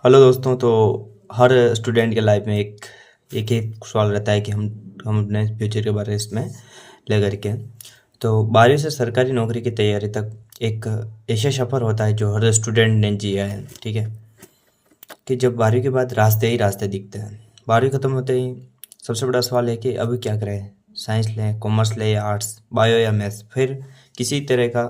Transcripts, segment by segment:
Hello दोस्तों। तो हर student के लाइफ में एक एक एक सवाल रहता है कि हम अपने फ्यूचर के बारे में लेकर के। तो 12वीं से सरकारी नौकरी की तैयारी तक एक ऐसा सफ़र होता है जो हर स्टूडेंट ने जिया है। ठीक है कि जब 12वीं के बाद रास्ते ही रास्ते दिखते हैं। 12वीं ख़त्म होते ही सबसे बड़ा सवाल है कि अभी क्या करें, साइंस लें, कॉमर्स लें या आर्ट्स, बायो या मैथ्स। फिर किसी तरह का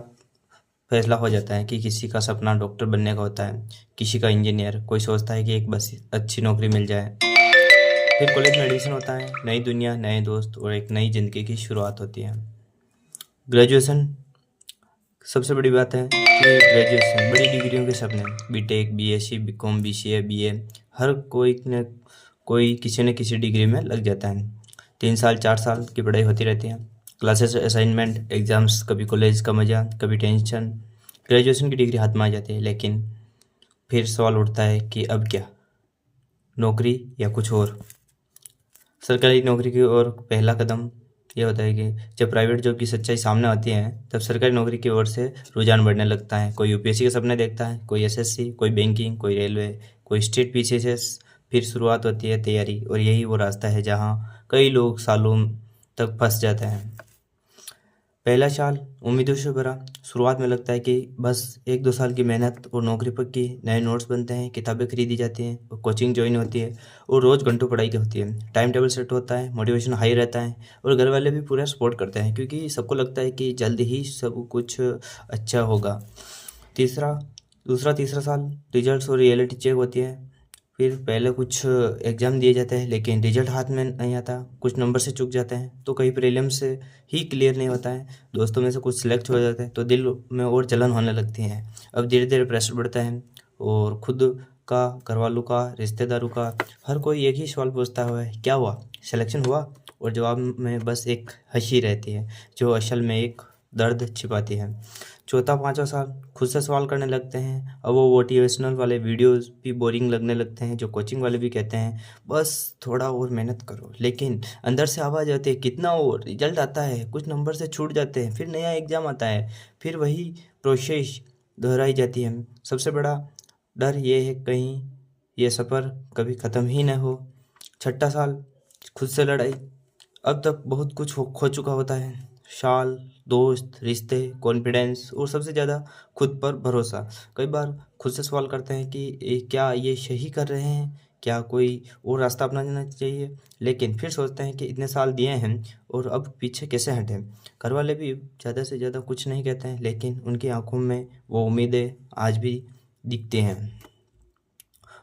फैसला हो जाता है कि किसी का सपना डॉक्टर बनने का होता है, किसी का इंजीनियर, कोई सोचता है कि एक बस अच्छी नौकरी मिल जाए। फिर कॉलेज में एडमिशन होता है, नई दुनिया, नए दोस्त और एक नई ज़िंदगी की शुरुआत होती है। ग्रेजुएशन सबसे बड़ी बात है कि ग्रेजुएशन बड़ी डिग्रियों के सपने, BTech, BSc, BCom, BCA, BA, हर कोई न कोई किसी न किसी डिग्री में लग जाता है। 3 साल 4 साल की पढ़ाई होती रहती है, क्लासेस, असाइनमेंट, एग्जाम्स, कभी कॉलेज का मज़ा, कभी टेंशन। ग्रेजुएशन की डिग्री हाथ में आ जाती है, लेकिन फिर सवाल उठता है कि अब क्या, नौकरी या कुछ और। सरकारी नौकरी की ओर पहला कदम ये होता है कि जब प्राइवेट जॉब की सच्चाई सामने आती है तब सरकारी नौकरी की ओर से रुझान बढ़ने लगता है। कोई यूपीएससी के सपने देखता है, कोई एसएससी, कोई बैंकिंग, कोई रेलवे, कोई स्टेट पीसीएस। फिर शुरुआत होती है तैयारी, और यही वो रास्ता है जहाँ कई लोग सालों तक फंस जाते हैं। पहला साल उम्मीदों से भरा। शुरुआत में लगता है कि बस 1-2 साल की मेहनत और नौकरी पक्की, नए नोट्स बनते हैं, किताबें खरीदी जाती हैं और कोचिंग ज्वाइन होती है और रोज़ घंटों पढ़ाई की होती है। टाइम टेबल सेट होता है, मोटिवेशन हाई रहता है और घर वाले भी पूरा सपोर्ट करते हैं, क्योंकि सबको लगता है कि जल्द ही सब कुछ अच्छा होगा। तीसरा दूसरा तीसरा साल रिजल्ट्स और रियलिटी चेक होती है। फिर पहले कुछ एग्ज़ाम दिए जाते हैं, लेकिन रिजल्ट हाथ में नहीं आता, कुछ नंबर से चूक जाते हैं, तो कहीं प्रीलिम्स से ही क्लियर नहीं होता है। दोस्तों में से कुछ सिलेक्ट हो जाते हैं तो दिल में और जलन होने लगती है। अब धीरे धीरे प्रेशर बढ़ता है, और खुद का, घर वालों का, रिश्तेदारों का, हर कोई एक ही सवाल पूछता है, क्या हुआ, सिलेक्शन हुआ? और जवाब में बस एक हंसी रहती है जो असल में एक दर्द छिपाती है। चौथा पाँचवा साल खुद से सवाल करने लगते हैं। अब वो मोटिवेशनल वाले वीडियोस भी बोरिंग लगने लगते हैं, जो कोचिंग वाले भी कहते हैं बस थोड़ा और मेहनत करो, लेकिन अंदर से आवाज़ आती है कितना और। रिजल्ट आता है, कुछ नंबर से छूट जाते हैं, फिर नया एग्ज़ाम आता है, फिर वही प्रोसेस दोहराई जाती है। सबसे बड़ा डर ये है कहीं ये सफ़र कभी ख़त्म ही न हो। छठा साल खुद से लड़ाई। अब तक बहुत कुछ खो चुका होता है, शाल, दोस्त, रिश्ते, कॉन्फिडेंस और सबसे ज़्यादा खुद पर भरोसा। कई बार खुद से सवाल करते हैं कि क्या ये सही कर रहे हैं, क्या कोई और रास्ता अपनाना चाहिए? लेकिन फिर सोचते हैं कि इतने साल दिए हैं और अब पीछे कैसे हटें। घर वाले भी ज़्यादा से ज़्यादा कुछ नहीं कहते हैं, लेकिन उनकी आंखों में वो उम्मीदें आज भी दिखती हैं।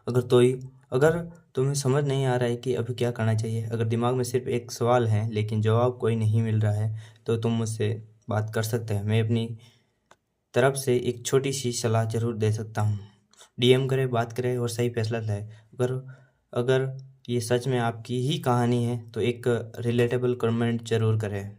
अगर तो ही अगर तुम्हें समझ नहीं आ रहा है कि अभी क्या करना चाहिए, अगर दिमाग में सिर्फ एक सवाल है लेकिन जवाब कोई नहीं मिल रहा है, तो तुम मुझसे बात कर सकते हैं। मैं अपनी तरफ से एक छोटी सी सलाह ज़रूर दे सकता हूँ। डीएम करें, बात करें और सही फैसला लें। अगर अगर ये सच में आपकी ही कहानी है तो एक रिलेटेबल कमेंट ज़रूर करें।